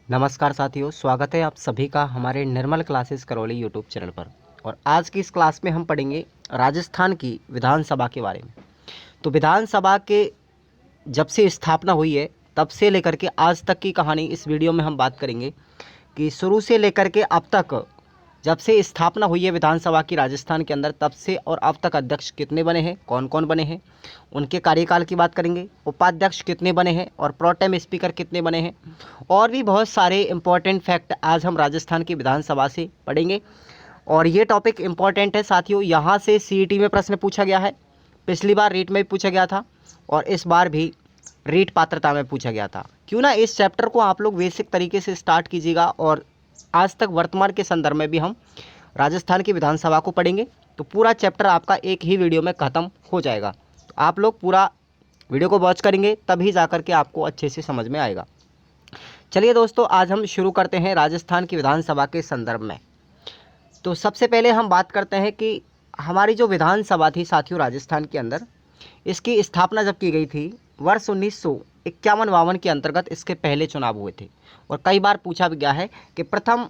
नमस्कार साथियों, स्वागत है आप सभी का हमारे निर्मल क्लासेस करौली यूट्यूब चैनल पर। और आज की इस क्लास में हम पढ़ेंगे राजस्थान की विधानसभा के बारे में। तो विधानसभा के जब से स्थापना हुई है तब से लेकर के आज तक की कहानी इस वीडियो में हम बात करेंगे कि शुरू से लेकर के अब तक जब से स्थापना हुई है विधानसभा की राजस्थान के अंदर तब से और अब तक अध्यक्ष कितने बने हैं, कौन कौन बने हैं, उनके कार्यकाल की बात करेंगे, उपाध्यक्ष कितने बने हैं और प्रोटेम स्पीकर कितने बने हैं, और भी बहुत सारे इंपॉर्टेंट फैक्ट आज हम राजस्थान की विधानसभा से पढ़ेंगे। और ये टॉपिक इंपॉर्टेंट है साथियों, यहाँ से सीईटी में प्रश्न पूछा गया है, पिछली बार रीट में भी पूछा गया था और इस बार भी रीट पात्रता में पूछा गया था। क्यों ना इस चैप्टर को आप लोग बेसिक तरीके से स्टार्ट कीजिएगा और आज तक वर्तमान के संदर्भ में भी हम राजस्थान की विधानसभा को पढ़ेंगे तो पूरा चैप्टर आपका एक ही वीडियो में ख़त्म हो जाएगा। तो आप लोग पूरा वीडियो को वॉच करेंगे तभी जाकर के आपको अच्छे से समझ में आएगा। चलिए दोस्तों, आज हम शुरू करते हैं राजस्थान की विधानसभा के संदर्भ में। तो सबसे पहले हम बात करते हैं कि हमारी जो विधानसभा थी साथियों राजस्थान के अंदर, इसकी स्थापना जब की गई थी वर्ष 1951-52 के अंतर्गत इसके पहले चुनाव हुए थे। और कई बार पूछा भी गया है कि प्रथम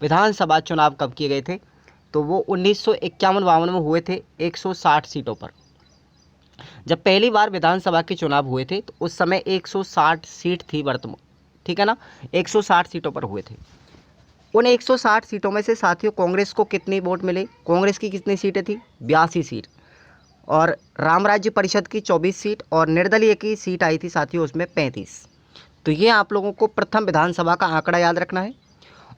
विधानसभा चुनाव कब किए गए थे, तो वो 1951-52 में हुए थे 160 सीटों पर। जब पहली बार विधानसभा के चुनाव हुए थे तो उस समय 160 सीट थी वर्तमान, ठीक है ना, 160 सीटों पर हुए थे। उन 160 सीटों में से साथियों कांग्रेस को कितनी वोट मिले, कांग्रेस की कितनी सीटें थी, 82 सीट, और राम राज्य परिषद की 24 सीट और निर्दलीय की सीट आई थी साथियों उसमें 35। तो ये आप लोगों को प्रथम विधानसभा का आंकड़ा याद रखना है।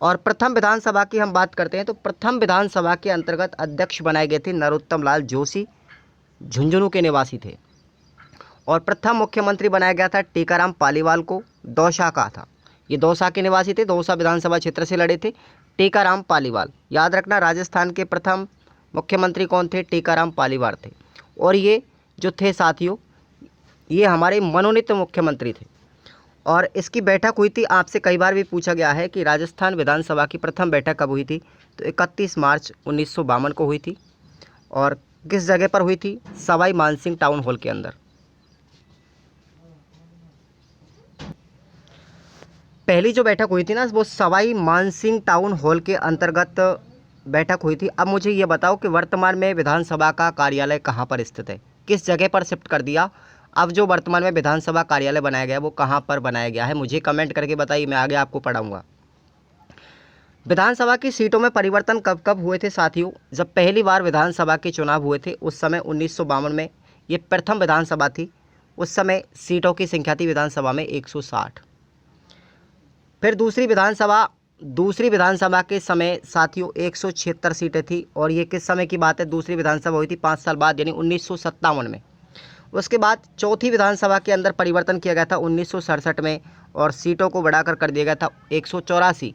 और प्रथम विधानसभा की हम बात करते हैं तो प्रथम विधानसभा के अंतर्गत अध्यक्ष बनाए गए थे नरोत्तम लाल जोशी, झुंझुनू के निवासी थे। और प्रथम मुख्यमंत्री बनाया गया था टीकाराम पालीवाल को, दौसा का था, ये दौसा के निवासी थे, दौसा विधानसभा क्षेत्र से लड़े थे टीकाराम पालीवाल। याद रखना, राजस्थान के प्रथम मुख्यमंत्री कौन थे, टीकाराम पालीवाल थे। और ये जो थे साथियों, ये हमारे मनोनीत मुख्यमंत्री थे। और इसकी बैठक हुई थी, आपसे कई बार भी पूछा गया है कि राजस्थान विधानसभा की प्रथम बैठक कब हुई थी, तो 31 मार्च 1952 को हुई थी। और किस जगह पर हुई थी, सवाई मानसिंह टाउन हॉल के अंदर। पहली जो बैठक हुई थी ना वो सवाई मानसिंह टाउन हॉल के अंतर्गत बैठक हुई थी। अब मुझे ये बताओ कि वर्तमान में विधानसभा का कार्यालय कहाँ पर स्थित है, किस जगह पर शिफ्ट कर दिया। अब जो वर्तमान में विधानसभा कार्यालय बनाया गया है वो कहाँ पर बनाया गया है, मुझे कमेंट करके बताइए, मैं आगे आपको पढ़ाऊँगा। विधानसभा की सीटों में परिवर्तन कब कब हुए थे साथियों, जब पहली बार विधानसभा के चुनाव हुए थे उस समय 1952 में, ये प्रथम विधानसभा थी, उस समय सीटों की संख्या थी विधानसभा में 160। फिर दूसरी विधानसभा के समय साथियों 176 सीटें थी। और ये किस समय की बात है, दूसरी विधानसभा हुई थी 5 साल बाद यानी 1957 में। उसके बाद चौथी विधानसभा के अंदर परिवर्तन किया गया था 1967 में और सीटों को बढ़ाकर कर दिया गया था 184।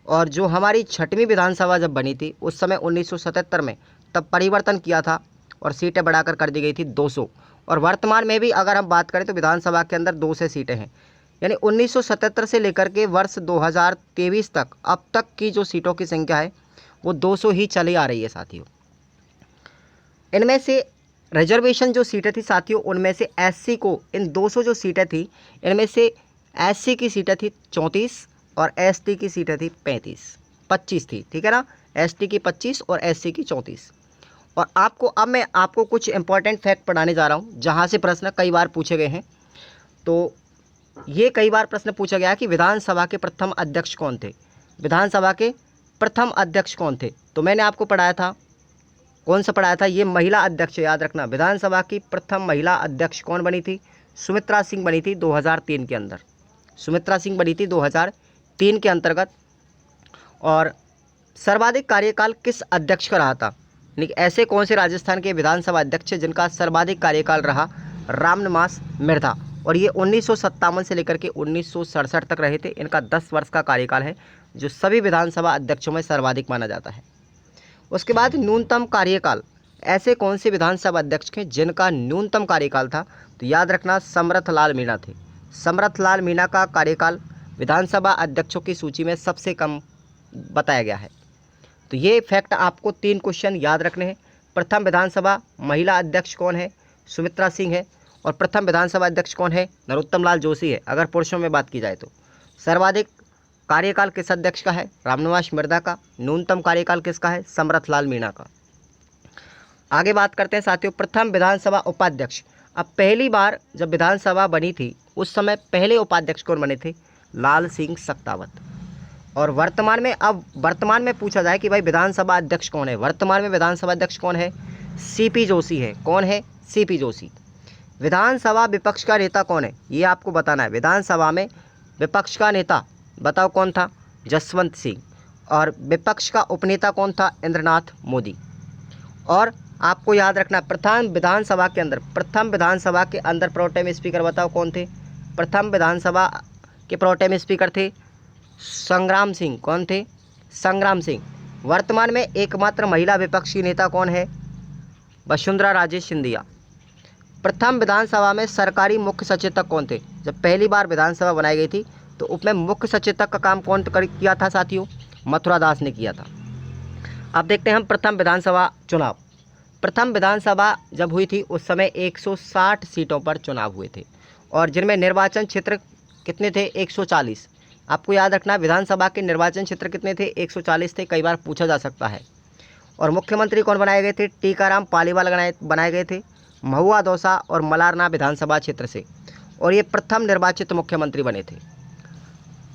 और जो हमारी छठवीं विधानसभा जब बनी थी उस समय 1977 में, तब परिवर्तन किया था और सीटें बढ़ाकर कर दी गई थी 200। और वर्तमान में भी अगर हम बात करें तो विधानसभा के अंदर 200 सीटें हैं, यानी 1977 से लेकर के वर्ष 2023 तक अब तक की जो सीटों की संख्या है वो 200 ही चली आ रही है साथियों। इनमें से रिजर्वेशन जो सीटें थी साथियों, उनमें से एससी को, इन 200 जो सीटें थी इनमें से एससी की सीटें थी 34 और एसटी की सीटें थी 25 थी, ठीक है ना, एसटी की 25 और एससी की 34। और अब मैं आपको कुछ इंपॉर्टेंट फैक्ट पढ़ाने जा रहा हूँ जहाँ से प्रश्न कई बार पूछे गए हैं। तो ये कई बार प्रश्न पूछा गया कि विधानसभा के प्रथम अध्यक्ष कौन थे, विधानसभा के प्रथम अध्यक्ष कौन थे। तो मैंने आपको पढ़ाया था, कौन सा पढ़ाया था, ये महिला अध्यक्ष, याद रखना, विधानसभा की प्रथम महिला अध्यक्ष कौन बनी थी, सुमित्रा सिंह बनी थी 2003 के अंदर, सुमित्रा सिंह बनी थी 2003 के अंतर्गत। और सर्वाधिक कार्यकाल किस अध्यक्ष का रहा था, यानी कि ऐसे कौन से राजस्थान के विधानसभा अध्यक्ष जिनका सर्वाधिक कार्यकाल रहा, रामनिवास मिर्धा। और ये 1957 से लेकर के 1967 तक रहे थे, इनका 10 वर्ष का कार्यकाल है जो सभी विधानसभा अध्यक्षों में सर्वाधिक माना जाता है। उसके बाद न्यूनतम कार्यकाल, ऐसे कौन से विधानसभा अध्यक्ष हैं जिनका न्यूनतम कार्यकाल था, तो याद रखना समर्थ लाल मीणा थे। समर्थ लाल मीणा का कार्यकाल विधानसभा अध्यक्षों की सूची में सबसे कम बताया गया है। तो ये फैक्ट आपको 3 क्वेश्चन याद रखने हैं। प्रथम विधानसभा महिला अध्यक्ष कौन है, सुमित्रा सिंह है। और प्रथम विधानसभा अध्यक्ष कौन है, नरोत्तम लाल जोशी है, अगर पुरुषों में बात की जाए तो। सर्वाधिक कार्यकाल किस अध्यक्ष का है? रामनिवास मिर्धा का। न्यूनतम कार्यकाल किसका है? समरथ लाल मीणा का। आगे बात करते हैं साथियों, प्रथम विधानसभा उपाध्यक्ष। अब पहली बार जब विधानसभा बनी थी उस समय पहले उपाध्यक्ष कौन बने थे? लाल सिंह सत्तावत। और वर्तमान में पूछा जाए कि भाई विधानसभा अध्यक्ष कौन है, वर्तमान में विधानसभा अध्यक्ष कौन है? सीपी जोशी है। कौन है? सीपी जोशी। विधानसभा विपक्ष का नेता कौन है, ये आपको बताना है। विधानसभा में विपक्ष का नेता बताओ कौन था? जसवंत सिंह। और विपक्ष का उपनेता कौन था? इंद्रनाथ मोदी। और आपको याद रखना, प्रथम विधानसभा के अंदर प्रोटेम स्पीकर बताओ कौन थे? प्रथम विधानसभा के प्रोटेम स्पीकर थे संग्राम सिंह। कौन थे? संग्राम सिंह। वर्तमान में एकमात्र महिला विपक्षी नेता कौन है? वसुंधरा राजे सिंधिया। प्रथम विधानसभा में सरकारी मुख्य सचेतक कौन थे? जब पहली बार विधानसभा बनाई गई थी तो उसमें मुख्य सचेतक का काम कौन किया था साथियों? मथुरा दास ने किया था। अब देखते हैं हम प्रथम विधानसभा चुनाव। प्रथम विधानसभा जब हुई थी उस समय 160 सीटों पर चुनाव हुए थे और जिनमें निर्वाचन क्षेत्र कितने थे? 140। आपको याद रखना, विधानसभा के निर्वाचन क्षेत्र कितने थे? 140 थे। कई बार पूछा जा सकता है। और मुख्यमंत्री कौन बनाए गए थे? टीकाराम पालीवाल बनाए गए थे महुआ दौसा और मलारना विधानसभा क्षेत्र से, और ये प्रथम निर्वाचित मुख्यमंत्री बने थे।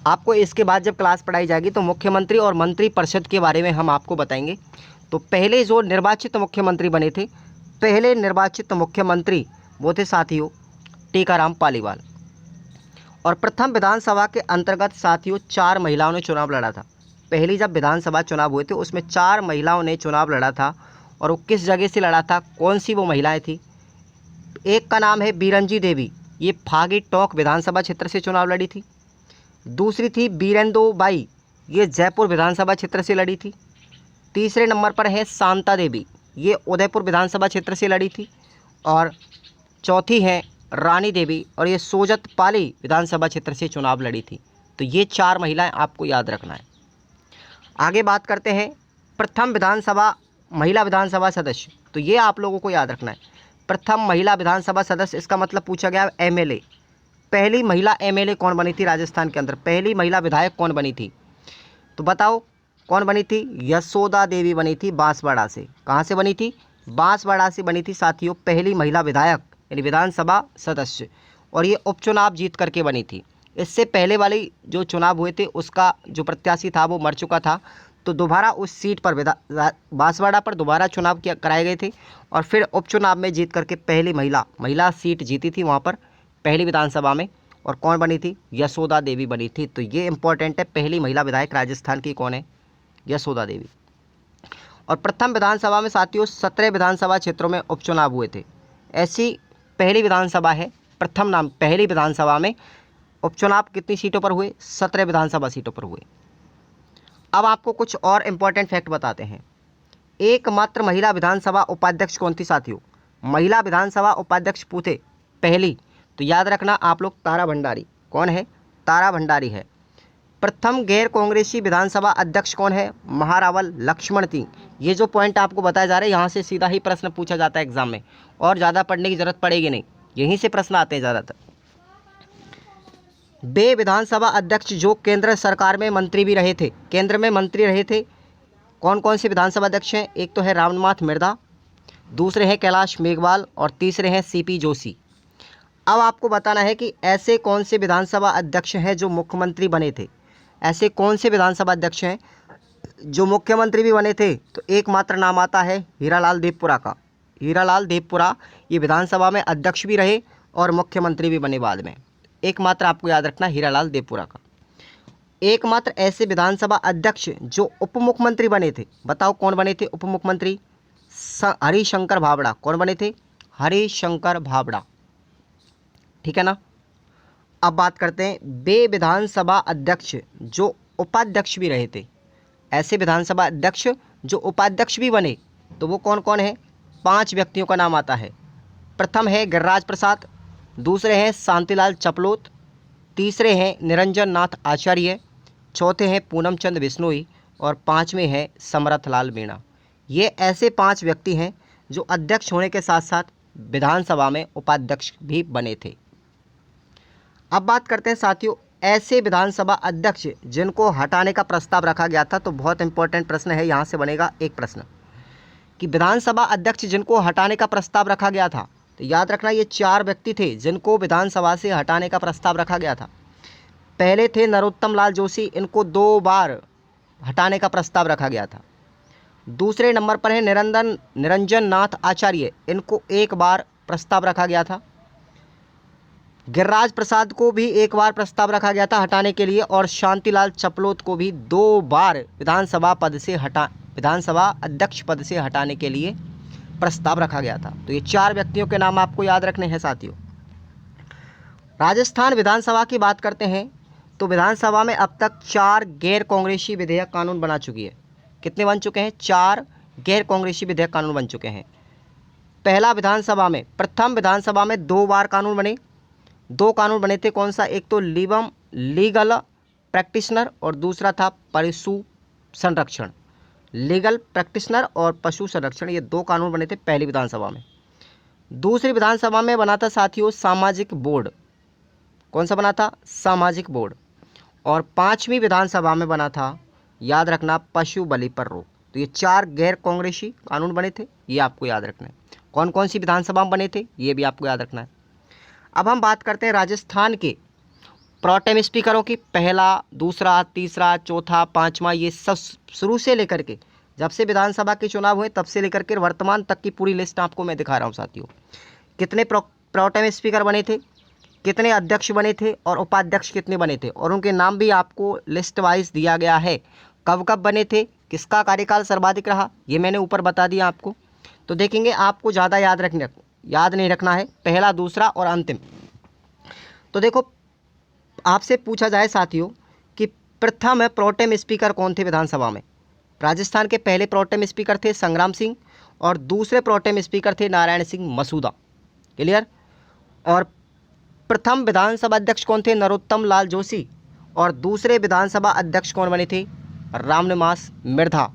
आपको इसके बाद जब क्लास पढ़ाई जाएगी तो मुख्यमंत्री और मंत्री परिषद के बारे में हम आपको बताएंगे। तो पहले जो निर्वाचित मुख्यमंत्री बने थे, पहले निर्वाचित मुख्यमंत्री वो थे साथियों टीकाराम पालीवाल। और प्रथम विधानसभा के अंतर्गत साथियों 4 महिलाओं ने चुनाव लड़ा था। पहली जब विधानसभा चुनाव हुए थे उसमें 4 महिलाओं ने चुनाव लड़ा था। और वो किस जगह से लड़ा था? कौन सी वो महिलाएं थी? एक का नाम है बीरंजी देवी, ये फागी टोंक विधानसभा क्षेत्र से चुनाव लड़ी थी। दूसरी थी बीरेंदो बाई, ये जयपुर विधानसभा क्षेत्र से लड़ी थी। तीसरे नंबर पर है शांता देवी, ये उदयपुर विधानसभा क्षेत्र से लड़ी थी। और चौथी है रानी देवी, और ये सोजत पाली विधानसभा क्षेत्र से चुनाव लड़ी थी। तो ये 4 महिलाएं आपको याद रखना है। आगे बात करते हैं प्रथम महिला विधानसभा सदस्य। तो ये आप लोगों को याद रखना है, प्रथम महिला विधानसभा सदस्य, इसका मतलब पूछा गया एमएलए। पहली महिला एमएलए कौन बनी थी राजस्थान के अंदर? पहली महिला विधायक कौन बनी थी? तो बताओ कौन बनी थी? यशोदा देवी बनी थी बांसवाड़ा से। कहाँ से बनी थी? बांसवाड़ा से बनी थी साथियों पहली महिला विधायक यानी विधानसभा सदस्य, और ये उपचुनाव जीत करके बनी थी। इससे पहले वाली जो चुनाव हुए थे उसका जो प्रत्याशी था वो मर चुका था, तो दोबारा उस सीट पर बांसवाड़ा पर दोबारा चुनाव कराए गए थे और फिर उपचुनाव में जीत करके पहली महिला सीट जीती थी वहाँ पर पहली विधानसभा में। और कौन बनी थी? यशोदा देवी बनी थी। तो ये इंपॉर्टेंट है, पहली महिला विधायक राजस्थान की कौन है? यशोदा देवी। और प्रथम विधानसभा में साथियों 17 विधानसभा क्षेत्रों में उपचुनाव हुए थे। ऐसी पहली विधानसभा है, पहली विधानसभा में उपचुनाव कितनी सीटों पर हुए? 17 विधानसभा सीटों पर हुए। अब आपको कुछ और इम्पोर्टेंट फैक्ट बताते हैं। एकमात्र महिला विधानसभा उपाध्यक्ष कौन थी साथियों? महिला विधानसभा उपाध्यक्ष पूछे पहली, तो याद रखना आप लोग तारा भंडारी। कौन है? तारा भंडारी है। प्रथम गैर कांग्रेसी विधानसभा अध्यक्ष कौन है? महारावल लक्ष्मण सिंह। ये जो पॉइंट आपको बताया जा रहा है यहाँ से सीधा ही प्रश्न पूछा जाता है एग्जाम में, और ज़्यादा पढ़ने की जरूरत पड़ेगी नहीं, यहीं से प्रश्न आते हैं ज़्यादातर। वे विधानसभा अध्यक्ष जो केंद्र सरकार में मंत्री भी रहे थे, केंद्र में मंत्री रहे थे। कौन कौन से विधानसभा अध्यक्ष हैं? एक तो है रामनाथ मिर्धा, दूसरे हैं कैलाश मेघवाल और तीसरे हैं सीपी जोशी। अब आपको बताना है कि ऐसे कौन से विधानसभा अध्यक्ष हैं जो मुख्यमंत्री बने थे। ऐसे कौन से विधानसभा अध्यक्ष हैं जो मुख्यमंत्री भी बने थे? तो एकमात्र नाम आता है हीरालाल देवपुरा का। हीरालाल देवपुरा ये विधानसभा में अध्यक्ष भी रहे और मुख्यमंत्री भी बने बाद में। एकमात्र आपको याद रखना हीरालाल देवपुरा का। एकमात्र ऐसे विधानसभा अध्यक्ष जो उप मुख्यमंत्री बने थे, बताओ कौन बने थे उप मुख्यमंत्री? हरिशंकर भाबड़ा। कौन बने थे? हरिशंकर भाबड़ा। ठीक है ना। अब बात करते हैं वे विधानसभा अध्यक्ष जो उपाध्यक्ष भी रहे थे। ऐसे विधानसभा अध्यक्ष जो उपाध्यक्ष भी बने तो वो कौन कौन है? 5 व्यक्तियों का नाम आता है। प्रथम है गिरिराज प्रसाद, दूसरे हैं शांतिलाल चपलोत, तीसरे हैं निरंजन नाथ आचार्य, चौथे हैं पूनम चंद बिश्नोई और 5वें हैं समरथ लाल मीणा। ये ऐसे 5 व्यक्ति हैं जो अध्यक्ष होने के साथ साथ विधानसभा में उपाध्यक्ष भी बने थे। अब बात करते हैं साथियों ऐसे विधानसभा अध्यक्ष जिनको हटाने का प्रस्ताव रखा गया था। तो बहुत इंपॉर्टेंट प्रश्न है, यहाँ से बनेगा एक प्रश्न कि विधानसभा अध्यक्ष जिनको हटाने का प्रस्ताव रखा गया था। तो याद रखना ये 4 व्यक्ति थे जिनको विधानसभा से हटाने का प्रस्ताव रखा गया था। पहले थे नरोत्तम लाल जोशी, इनको 2 बार हटाने का प्रस्ताव रखा गया था। दूसरे नंबर पर है निरंजन नाथ आचार्य, इनको 1 बार प्रस्ताव रखा गया था। गिरिराज प्रसाद को भी 1 बार प्रस्ताव रखा गया था हटाने के लिए, और शांतिलाल चपलोत को भी 2 बार विधानसभा अध्यक्ष पद से हटाने के लिए प्रस्ताव रखा गया था। तो ये 4 व्यक्तियों के नाम आपको याद रखने हैं साथियों। राजस्थान विधानसभा की बात करते हैं तो विधानसभा में अब तक 4 गैर कांग्रेसी विधेयक कानून बना चुकी है। कितने बन चुके हैं? 4 गैर कांग्रेसी विधेयक कानून बन चुके हैं। प्रथम विधानसभा में 2 बार कानून बने। 2 कानून बने थे, कौन सा? एक तो लीगल प्रैक्टिशनर और दूसरा था पशु संरक्षण। लीगल प्रैक्टिशनर और पशु संरक्षण, ये 2 कानून बने थे पहली विधानसभा में। दूसरी विधानसभा में बना था साथियों सामाजिक बोर्ड। कौन सा बना था? सामाजिक बोर्ड। और 5वीं विधानसभा में बना था, याद रखना, पशु बलि पर रोक। तो ये 4 गैर कांग्रेसी कानून बने थे, ये आपको याद रखना है। कौन कौन सी विधानसभा में बने थे ये भी आपको याद रखना है। अब हम बात करते हैं राजस्थान के प्रोटेम स्पीकरों की। पहला, दूसरा, तीसरा, चौथा, 5वां, ये सब शुरू से लेकर के जब से विधानसभा के चुनाव हुए तब से लेकर के वर्तमान तक की पूरी लिस्ट आपको मैं दिखा रहा हूँ साथियों। कितने प्रोटेम स्पीकर बने थे, कितने अध्यक्ष बने थे और उपाध्यक्ष कितने बने थे, और उनके नाम भी आपको लिस्ट वाइज दिया गया है। कब कब बने थे, किसका कार्यकाल सर्वाधिक रहा, ये मैंने ऊपर बता दिया आपको। तो देखेंगे आपको ज़्यादा याद नहीं रखना है, पहला, दूसरा और अंतिम। तो देखो आपसे पूछा जाए साथियों कि प्रथम प्रोटेम स्पीकर कौन थे विधानसभा में। राजस्थान के पहले प्रोटेम स्पीकर थे संग्राम सिंह और दूसरे प्रोटेम स्पीकर थे नारायण सिंह मसूदा। क्लियर? और प्रथम विधानसभा अध्यक्ष कौन थे? नरोत्तम लाल जोशी। और दूसरे विधानसभा अध्यक्ष कौन बने थे? रामनिवास मिर्धा।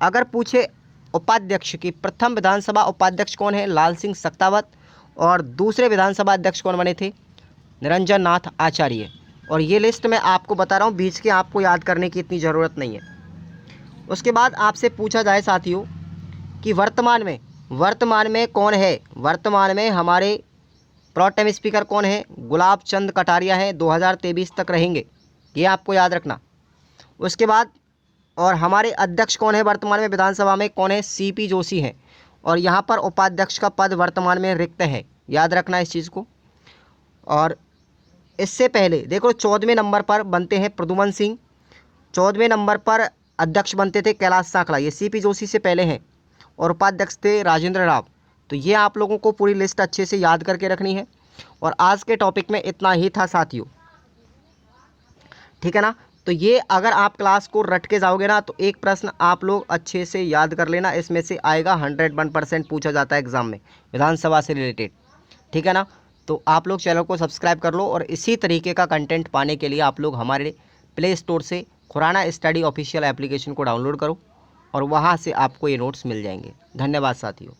अगर पूछे उपाध्यक्ष की प्रथम विधानसभा उपाध्यक्ष कौन है? लाल सिंह सख्तावत। और दूसरे विधानसभा अध्यक्ष कौन बने थे? निरंजन नाथ आचार्य। और ये लिस्ट मैं आपको बता रहा हूँ, बीच के आपको याद करने की इतनी ज़रूरत नहीं है। उसके बाद आपसे पूछा जाए साथियों कि वर्तमान में कौन है? वर्तमान में हमारे प्रोटेम स्पीकर कौन है? गुलाब चंद कटारिया हैं, 2023 तक रहेंगे, ये आपको याद रखना। उसके बाद और हमारे अध्यक्ष कौन है वर्तमान में विधानसभा में? कौन है? सीपी जोशी हैं। और यहाँ पर उपाध्यक्ष का पद वर्तमान में रिक्त है, याद रखना इस चीज़ को। और इससे पहले देखो 14वें नंबर पर बनते हैं प्रद्युमन सिंह, 14वें नंबर पर अध्यक्ष बनते थे कैलाश साखला, ये सीपी जोशी से पहले हैं। और उपाध्यक्ष थे राजेंद्र राव। तो ये आप लोगों को पूरी लिस्ट अच्छे से याद करके रखनी है। और आज के टॉपिक में इतना ही था साथियों, ठीक है ना। तो ये अगर आप क्लास को रट के जाओगे ना तो एक प्रश्न आप लोग अच्छे से याद कर लेना, इसमें से आएगा 101% पूछा जाता है एग्जाम में विधानसभा से रिलेटेड, ठीक है ना। तो आप लोग चैनल को सब्सक्राइब कर लो और इसी तरीके का कंटेंट पाने के लिए आप लोग हमारे प्ले स्टोर से खुराना स्टडी ऑफिशियल एप्लीकेशन को डाउनलोड करो और वहाँ से आपको ये नोट्स मिल जाएंगे। धन्यवाद साथियों।